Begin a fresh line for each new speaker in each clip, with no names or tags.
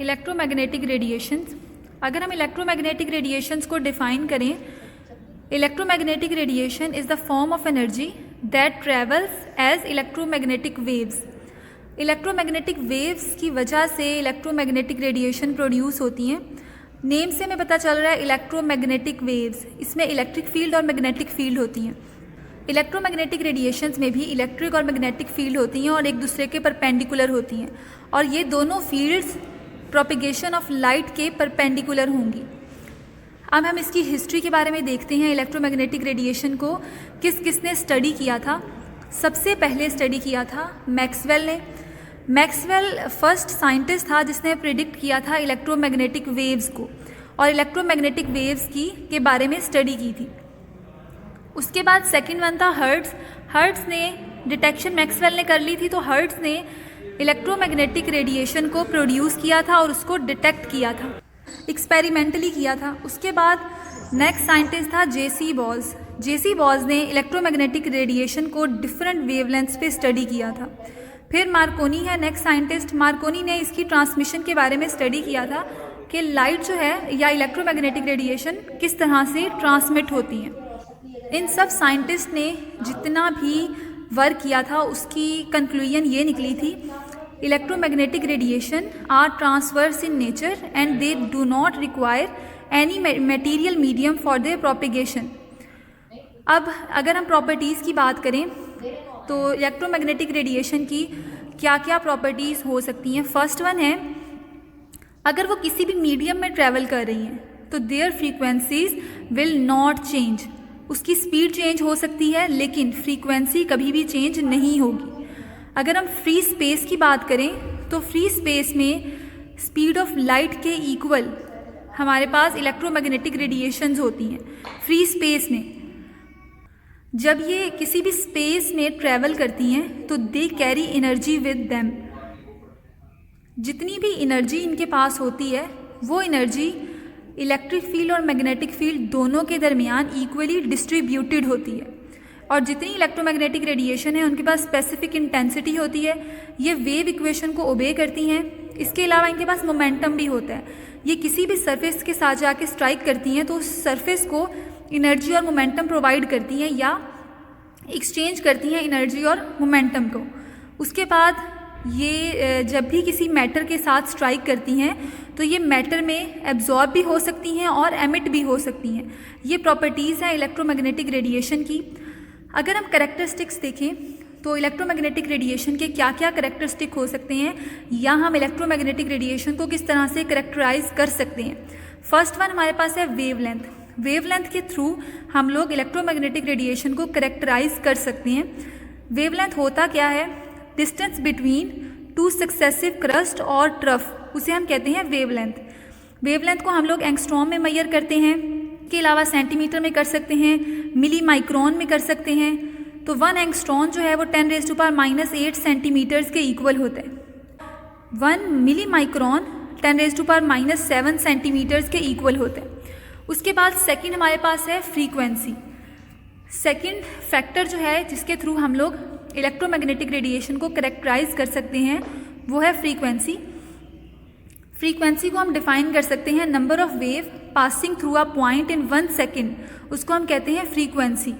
Electromagnetic radiations. अगर हम electromagnetic radiations को डिफाइन करें, electromagnetic radiation is the form of energy that travels as electromagnetic waves. Electromagnetic waves की वजह से इलेक्ट्रोमैग्नेटिक रेडिएशन प्रोड्यूस होती हैं। नेम से हमें पता चल रहा है इलेक्ट्रोमैग्नेटिक वेव्स, इसमें इलेक्ट्रिक फील्ड और मैग्नेटिक फील्ड होती हैं। इलेक्ट्रोमैग्नेटिक रेडिएशंस में भी इलेक्ट्रिक और मैग्नेटिक फील्ड होती हैं और एक दूसरे के परपेंडिकुलर होती हैं, और ये दोनों फील्ड्स प्रोपिगेशन ऑफ लाइट के परपेंडिकुलर होंगी। अब हम इसकी हिस्ट्री के बारे में देखते हैं। इलेक्ट्रोमैग्नेटिक रेडिएशन को किसने स्टडी किया था? सबसे पहले स्टडी किया था मैक्सवेल ने। मैक्सवेल फर्स्ट साइंटिस्ट था जिसने प्रिडिक्ट किया था इलेक्ट्रोमैग्नेटिक वेव्स को और इलेक्ट्रोमैग्नेटिक वेव्स के बारे में स्टडी की थी। उसके बाद सेकंड वन था हर्ट्ज ने डिटेक्शन मैक्सवेल ने कर ली थी, तो हर्ट्ज ने इलेक्ट्रोमैग्नेटिक रेडिएशन को प्रोड्यूस किया था और उसको डिटेक्ट किया था, एक्सपेरिमेंटली किया था। उसके बाद नेक्स्ट साइंटिस्ट था जेसी बॉज ने इलेक्ट्रोमैग्नेटिक रेडिएशन को डिफरेंट वेवलेंथ्स पे स्टडी किया था। फिर मार्कोनी है नेक्स्ट साइंटिस्ट। मार्कोनी ने इसकी ट्रांसमिशन के बारे में स्टडी किया था कि लाइट जो है या इलेक्ट्रोमैग्नेटिक रेडिएशन किस तरह से ट्रांसमिट होती हैं। इन सब साइंटिस्ट ने जितना भी वर्क किया था उसकी कंक्लूजन ये निकली थी, electromagnetic radiation are transverse in nature and they do not require any material medium for their propagation. अब अगर हम प्रॉपर्टीज़ की बात करें तो इलेक्ट्रोमैग्नेटिक रेडिएशन की क्या क्या प्रॉपर्टीज़ हो सकती हैं। फर्स्ट वन है, अगर वो किसी भी मीडियम में ट्रैवल कर रही हैं तो their frequencies will not change. उसकी स्पीड चेंज हो सकती है लेकिन फ्रीक्वेंसी कभी भी चेंज नहीं होगी। अगर हम फ्री स्पेस की बात करें तो फ्री स्पेस में स्पीड ऑफ लाइट के इक्वल हमारे पास इलेक्ट्रोमैग्नेटिक रेडिएशंस होती हैं फ्री स्पेस में। जब ये किसी भी स्पेस में ट्रैवल करती हैं तो they carry energy with them. जितनी भी एनर्जी इनके पास होती है वो एनर्जी इलेक्ट्रिक फील्ड और मैग्नेटिक फील्ड दोनों के दरमियान इक्वली डिस्ट्रीब्यूटेड होती है। और जितनी इलेक्ट्रोमैग्नेटिक रेडिएशन है उनके पास स्पेसिफिक इंटेंसिटी होती है। ये वेव इक्वेशन को ओबे करती हैं। इसके अलावा इनके पास मोमेंटम भी होता है। ये किसी भी सरफेस के साथ जाके स्ट्राइक करती हैं तो उस सरफेस को एनर्जी और मोमेंटम प्रोवाइड करती हैं या एक्सचेंज करती हैं एनर्जी और मोमेंटम को। उसके बाद ये जब भी किसी मैटर के साथ स्ट्राइक करती हैं तो ये मैटर में एब्जॉर्ब भी हो सकती हैं और एमिट भी हो सकती हैं। ये प्रॉपर्टीज़ हैं इलेक्ट्रोमैग्नेटिक रेडिएशन की। अगर हम कैरेक्टरिस्टिक्स देखें तो इलेक्ट्रोमैग्नेटिक रेडिएशन के क्या क्या कैरेक्टरिस्टिक हो सकते हैं या हम इलेक्ट्रोमैग्नेटिक रेडिएशन को किस तरह से कैरेक्टराइज कर सकते हैं। फर्स्ट वन हमारे पास है वेवलेंथ। वेवलेंथ के थ्रू हम लोग इलेक्ट्रोमैग्नेटिक रेडिएशन को कैरेक्टराइज कर सकते हैं। वेवलेंथ होता क्या है? Distance between two successive crust और ट्रफ, उसे हम कहते हैं वेवलेंथ। वेवलेंथ को हम लोग एंगस्ट्रॉम में मेजर करते हैं, इसके अलावा सेंटीमीटर में कर सकते हैं, मिली माइक्रोन में कर सकते हैं। तो 1 एंगस्ट्रॉन जो है वो 10⁻⁸ सेंटीमीटर्स के इक्वल होता है। 1 मिली माइक्रोन 10⁻⁷ सेंटीमीटर्स के इक्वल होता है। उसके बाद सेकंड हमारे पास है फ्रीक्वेंसी। सेकंड फैक्टर जो है जिसके थ्रू हम लोग इलेक्ट्रोमैग्नेटिक रेडिएशन को कैरेक्टराइज कर सकते हैं वो है फ्रीक्वेंसी। फ्रीक्वेंसी को हम डिफाइन कर सकते हैं number of wave passing through a point in 1 second, उसको हम कहते हैं फ्रीक्वेंसी।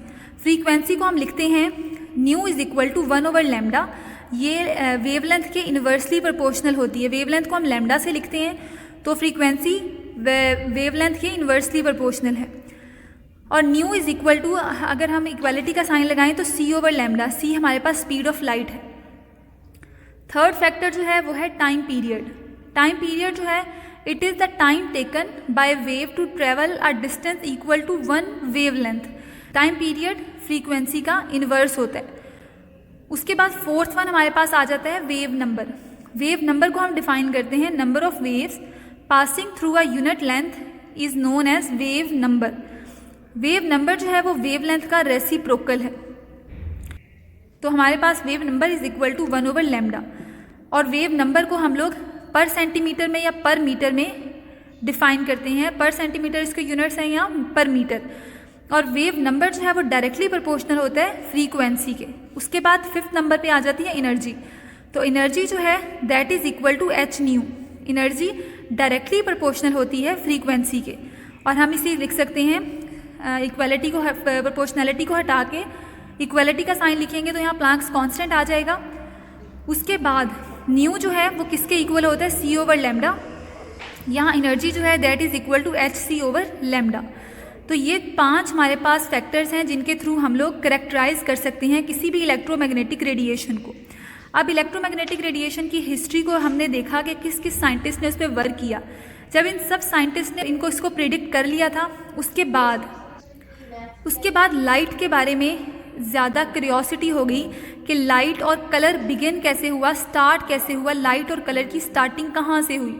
फ्रीक्वेंसी को हम लिखते हैं न्यू इज इक्वल टू 1/λ। ये वेवलेंथ के इन्वर्सली प्रोपोर्शनल होती है। वेवलेंथ को हम लैम्डा से लिखते हैं तो फ्रीक्वेंसी वेवलेंथ के इन्वर्सली प्रोपोर्शनल है। और न्यू इज इक्वल टू, अगर हम इक्वालिटी का साइन लगाएं तो c/λ। c हमारे पास स्पीड ऑफ लाइट है। थर्ड फैक्टर जो है वो है टाइम पीरियड। टाइम पीरियड जो है it is the time taken by wave to travel a distance equal to 1 wavelength. Time period frequency का इन्वर्स होता है। उसके बाद फोर्थ वन हमारे पास आ जाता है वेव नंबर। वेव नंबर को हम डिफाइन करते हैं number of waves passing through a unit length is known as wave number. Wave number जो है वो वेवलेंथ का रेसिप्रोकल है। तो हमारे पास wave number is equal to 1/λ। और वेव नंबर को हम लोग पर सेंटीमीटर में या पर मीटर में डिफाइन करते हैं। पर सेंटीमीटर इसके यूनिट्स हैं या पर मीटर। और वेव नंबर जो है वो डायरेक्टली प्रोपोर्शनल होता है फ्रीक्वेंसी के। उसके बाद फिफ्थ नंबर पे आ जाती है एनर्जी। तो एनर्जी जो है that is equal to h nu. Energy directly proportional होती है फ्रीक्वेंसी के। और हम इसे लिख सकते हैं इक्वालिटी को, प्रोपोर्शनैलिटी को हटा के इक्वालिटी का साइन लिखेंगे तो यहाँ प्लैंक्स कांस्टेंट आ जाएगा। उसके बाद न्यू जो है वो किसके इक्वल होता है, सी ओवर लैम्डा। यहाँ एनर्जी जो है that is equal to H C over lambda. तो ये 5 हमारे पास फैक्टर्स हैं जिनके थ्रू हम लोग करेक्टराइज कर सकते हैं किसी भी इलेक्ट्रोमैग्नेटिक रेडिएशन को। अब इलेक्ट्रोमैग्नेटिक रेडिएशन की हिस्ट्री को हमने देखा कि किस किस साइंटिस्ट ने उस पर वर्क किया। जब इन सब साइंटिस्ट ने इसको प्रिडिक्ट कर लिया था, उसके बाद लाइट के बारे में ज़्यादा क्यूरियोसिटी हो गई कि लाइट और कलर बिगिन कैसे हुआ, स्टार्ट कैसे हुआ, लाइट और कलर की स्टार्टिंग कहाँ से हुई।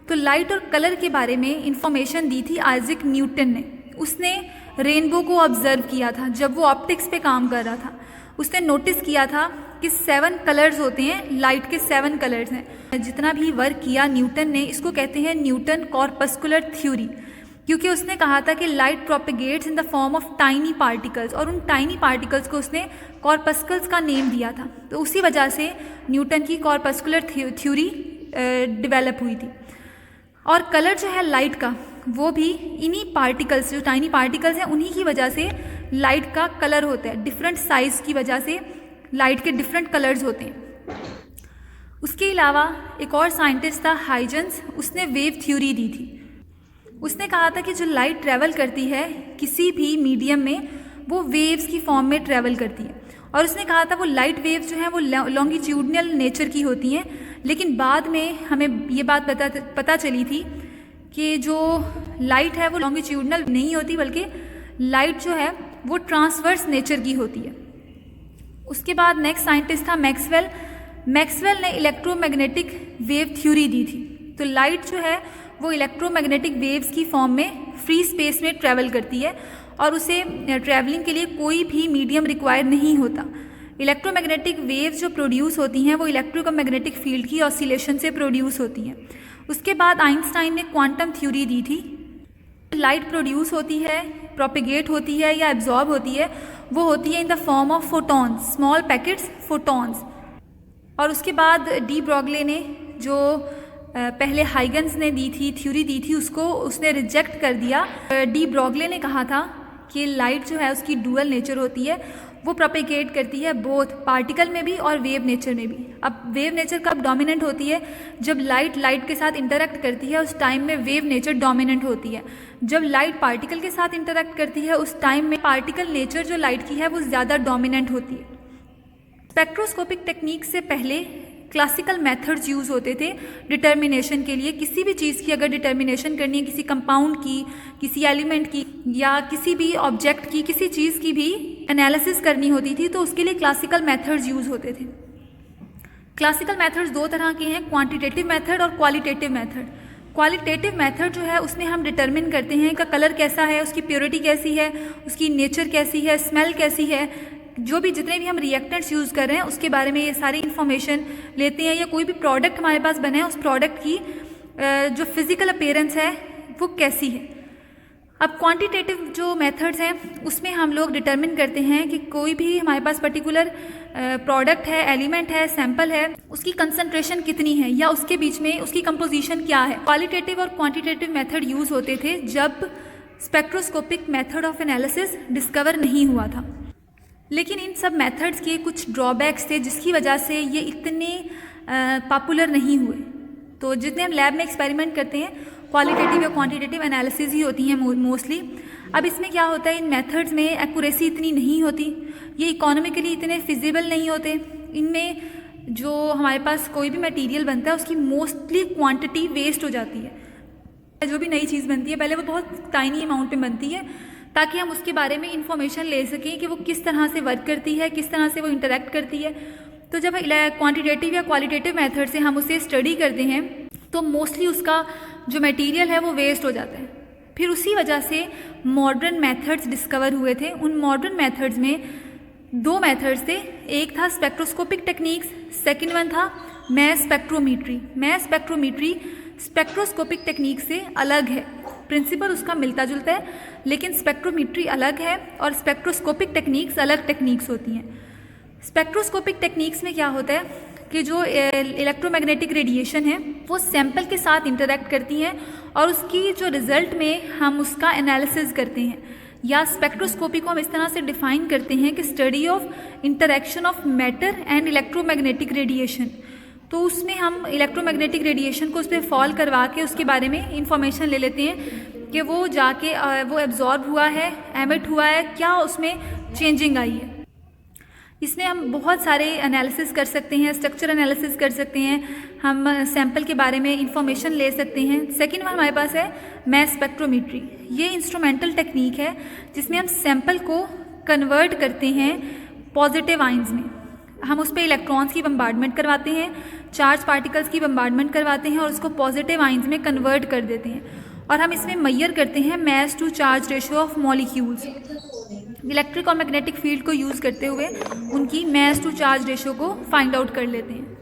तो लाइट और कलर के बारे में इंफॉर्मेशन दी थी आइजैक न्यूटन ने। उसने रेनबो को ऑब्जर्व किया था जब वो ऑप्टिक्स पे काम कर रहा था। उसने नोटिस किया था कि 7 कलर्स होते हैं, लाइट के 7 कलर्स हैं। जितना भी वर्क किया न्यूटन ने, इसको कहते हैं न्यूटन कॉर्पस्कुलर थ्योरी, क्योंकि उसने कहा था कि light propagates in the form of tiny particles, और उन टाइनी पार्टिकल्स को उसने कॉर्पस्कल्स का नेम दिया था। तो उसी वजह से न्यूटन की कॉर्पस्कुलर थ्योरी डेवलप हुई थी। और कलर जो है लाइट का, वो भी इन्हीं पार्टिकल्स, जो टाइनी पार्टिकल्स हैं, उन्हीं की वजह से लाइट का कलर होता है। डिफरेंट साइज़ की वजह से लाइट के डिफरेंट कलर्स होते हैं। उसके अलावा एक और साइंटिस्ट था हाइजेंस, उसने वेव थ्योरी दी थी। उसने कहा था कि जो लाइट ट्रैवल करती है किसी भी मीडियम में, वो वेव्स की फॉर्म में ट्रैवल करती है। और उसने कहा था वो लाइट वेव्स जो हैं वो लॉन्गिट्यूडनल नेचर की होती हैं। लेकिन बाद में हमें ये बात पता चली थी कि जो लाइट है वो लॉन्गिट्यूडनल नहीं होती, बल्कि लाइट जो है वो ट्रांसवर्स नेचर की होती है। उसके बाद नेक्स्ट साइंटिस्ट था मैक्सवेल। मैक्सवेल ने इलेक्ट्रोमैग्नेटिक वेव थ्योरी दी थी। तो लाइट जो है वो इलेक्ट्रोमैग्नेटिक वेव्स की फॉर्म में फ्री स्पेस में ट्रैवल करती है और उसे ट्रैवलिंग के लिए कोई भी मीडियम रिक्वायर नहीं होता। इलेक्ट्रोमैग्नेटिक वेव्स जो प्रोड्यूस होती हैं वो इलेक्ट्रोमैग्नेटिक फील्ड की ऑसिलेशन से प्रोड्यूस होती हैं। उसके बाद आइंस्टाइन ने क्वांटम थ्योरी दी थी। लाइट प्रोड्यूस होती है, प्रोपेगेट होती है या एब्जॉर्ब होती है, वो होती है इन the form of photons, small packets, photons. और उसके बाद डी ब्रॉगले ने, जो पहले हाइगन्स ने दी थी, थ्योरी दी थी, उसने रिजेक्ट कर दिया। डी ब्रॉगले ने कहा था कि लाइट जो है उसकी डुअल नेचर होती है, वो प्रोपेगेट करती है बोथ पार्टिकल में भी और वेव नेचर में भी। अब वेव नेचर कब डोमिनेंट होती है, जब लाइट के साथ इंटरेक्ट करती है, उस टाइम में वेव नेचर डोमिनेंट होती है। जब लाइट पार्टिकल के साथ इंटरेक्ट करती है, उस टाइम में पार्टिकल नेचर जो लाइट की है वो ज़्यादा डोमिनेंट होती है। स्पेक्ट्रोस्कोपिक टेक्निक से पहले क्लासिकल मेथड्स यूज़ होते थे डिटर्मिनेशन के लिए। किसी भी चीज़ की अगर डिटर्मिनेशन करनी है, किसी कंपाउंड की, किसी एलिमेंट की, या किसी भी ऑब्जेक्ट की, किसी चीज़ की भी एनालिसिस करनी होती थी, तो उसके लिए क्लासिकल मेथड्स यूज़ होते थे। क्लासिकल मेथड्स 2 तरह के हैं, क्वांटिटेटिव मेथड और क्वालिटेटिव मेथड। क्वालिटेटिव मेथड जो है उसमें हम डिटर्मिन करते हैं कि कलर कैसा है, उसकी प्योरिटी कैसी है, उसकी नेचर कैसी है, स्मेल कैसी है, जो भी जितने भी हम रिएक्टेंट्स यूज़ कर रहे हैं उसके बारे में ये सारी इन्फॉर्मेशन लेते हैं। या कोई भी प्रोडक्ट हमारे पास बना है, उस प्रोडक्ट की जो फिज़िकल अपीयरेंस है वो कैसी है। अब क्वांटिटेटिव जो मेथड्स हैं उसमें हम लोग डिटर्मिन करते हैं कि कोई भी हमारे पास पर्टिकुलर प्रोडक्ट है, एलिमेंट है, सैंपल है, उसकी कंसंट्रेशन कितनी है या उसके बीच में उसकी कंपोजिशन क्या है। क्वालिटेटिव और क्वांटिटेटिव मेथड यूज़ होते थे जब spectroscopic method of analysis discover नहीं हुआ था। लेकिन इन सब मेथड्स के कुछ ड्रॉबैक्स थे जिसकी वजह से ये इतने पॉपुलर नहीं हुए। तो जितने हम लैब में एक्सपेरिमेंट करते हैं क्वालिटेटिव या क्वांटिटेटिव एनालिसिस ही होती हैं मोस्टली। अब इसमें क्या होता है, इन मेथड्स में एक्यूरेसी इतनी नहीं होती, ये इकोनॉमिकली इतने फिजिबल नहीं होते। इनमें जो हमारे पास कोई भी मटेरियल बनता है उसकी मोस्टली क्वांटिटी वेस्ट हो जाती है। जो भी नई चीज़ बनती है पहले वो बहुत टाइनी अमाउंट में बनती है ताकि हम उसके बारे में इंफॉर्मेशन ले सकें कि वो किस तरह से वर्क करती है, किस तरह से वो इंटरेक्ट करती है। तो जब क्वांटिटेटिव या क्वालिटेटिव मेथड से हम उसे स्टडी करते हैं तो मोस्टली उसका जो मटेरियल है वो वेस्ट हो जाता है। फिर उसी वजह से मॉडर्न मेथड्स डिस्कवर हुए थे। उन मॉडर्न मेथड्स में 2 मेथड्स थे, एक था स्पेक्ट्रोस्कोपिक टेक्निक्स, सेकेंड वन था mass spectrometry. Mass spectrometry spectroscopic technique से अलग है, प्रिंसिपल उसका मिलता जुलता है, लेकिन स्पेक्ट्रोमीट्री अलग है और स्पेक्ट्रोस्कोपिक टेक्निक्स अलग टेक्निक्स होती हैं। स्पेक्ट्रोस्कोपिक टेक्निक्स में क्या होता है कि जो इलेक्ट्रोमैग्नेटिक रेडिएशन है वो सैंपल के साथ इंटरेक्ट करती हैं और उसकी जो रिज़ल्ट में हम उसका एनालिसिस करते हैं, या स्पेक्ट्रोस्कोपी को हम इस तरह से डिफाइन करते हैं कि study of interaction of matter and electromagnetic radiation. तो उसमें हम इलेक्ट्रोमैग्नेटिक रेडिएशन को उस पर फॉल करवा के उसके बारे में इंफॉर्मेशन ले लेते हैं कि वो जाके वो एब्जॉर्ब हुआ है, एमिट हुआ है, क्या उसमें चेंजिंग आई है। इसमें हम बहुत सारे एनालिसिस कर सकते हैं, स्ट्रक्चर एनालिसिस कर सकते हैं, हम सैंपल के बारे में इंफॉर्मेशन ले सकते हैं। सेकंड वन हमारे पास है मैस स्पेक्ट्रोमीट्री। ये इंस्ट्रूमेंटल टेक्निक है जिसमें हम सैंपल को कन्वर्ट करते हैं पॉजिटिव आइंस में। हम उस पर इलेक्ट्रॉन्स की बम्बार्डमेंट करवाते हैं, चार्ज पार्टिकल्स की बम्बार्डमेंट करवाते हैं और उसको पॉजिटिव आइंस में कन्वर्ट कर देते हैं। और हम इसमें मेजर करते हैं mass to charge ratio of molecules. Electric और मैग्नेटिक फील्ड को यूज़ करते हुए उनकी मैस टू चार्ज रेशियो को फाइंड आउट कर लेते हैं।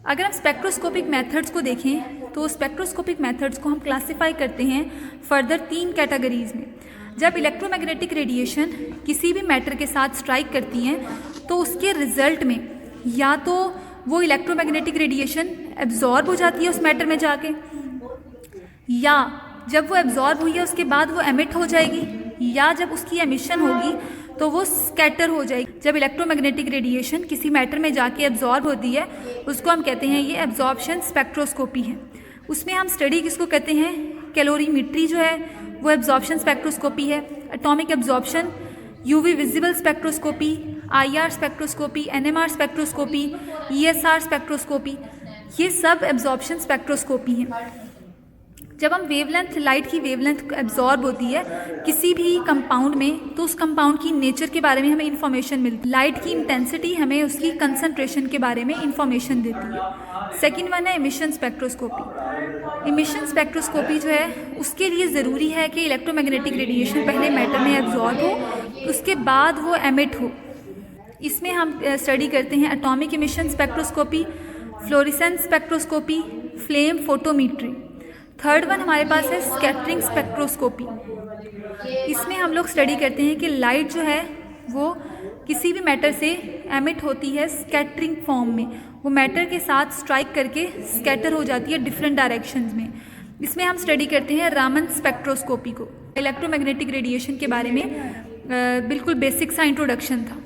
अगर हम स्पेक्ट्रोस्कोपिक मेथड्स को देखें तो स्पेक्ट्रोस्कोपिक मेथड्स को हम क्लासीफाई करते हैं फर्दर 3 कैटेगरीज में। जब इलेक्ट्रोमैग्नेटिक रेडिएशन किसी भी मैटर के साथ स्ट्राइक करती हैं तो उसके रिजल्ट में या तो वो इलेक्ट्रोमैग्नेटिक रेडिएशन एब्जॉर्ब हो जाती है उस मैटर में जाके, या जब वो एब्जॉर्ब हुई है उसके बाद वो एमिट हो जाएगी, या जब उसकी एमिशन होगी तो वो स्कैटर हो जाएगी। जब इलेक्ट्रोमैग्नेटिक रेडिएशन किसी मैटर में जाके एब्जॉर्ब होती है उसको हम कहते हैं ये एब्जॉर्प्शन स्पेक्ट्रोस्कोपी है। उसमें हम स्टडी किसको कहते हैं, कैलोरीमीट्री जो है वो एब्जॉर्प्शन स्पेक्ट्रोस्कोपी है। Atomic absorption, UV visible spectroscopy, IR spectroscopy, NMR spectroscopy, ESR spectroscopy, ये सब एब्जॉर्प्शन स्पेक्ट्रोस्कोपी हैं। जब हम वेवलेंथ, लाइट की वेवलेंथ एब्जॉर्ब होती है किसी भी कंपाउंड में तो उस कंपाउंड की नेचर के बारे में हमें इंफॉर्मेशन मिलती है। लाइट की इंटेंसिटी हमें उसकी कंसंट्रेशन के बारे में इंफॉर्मेशन देती है। सेकंड वन है इमिशन स्पेक्ट्रोस्कोपी। इमिशन स्पेक्ट्रोस्कोपी जो है उसके लिए ज़रूरी है कि इलेक्ट्रोमैग्नेटिक रेडिएशन पहले मैटर में एब्जॉर्ब हो, उसके बाद वो एमिट हो। इसमें हम स्टडी करते हैं atomic emission spectroscopy, fluorescence spectroscopy, flame photometry. Third one हमारे पास है स्कैटरिंग स्पेक्ट्रोस्कोपी। इसमें हम लोग स्टडी करते हैं कि लाइट जो है वो किसी भी मैटर से एमिट होती है स्कैटरिंग फॉर्म में, वो मैटर के साथ स्ट्राइक करके स्कैटर हो जाती है डिफरेंट डायरेक्शंस में। इसमें हम स्टडी करते हैं रामन स्पेक्ट्रोस्कोपी को। इलेक्ट्रोमैग्नेटिक रेडिएशन के बारे में बिल्कुल बेसिक सा इंट्रोडक्शन था।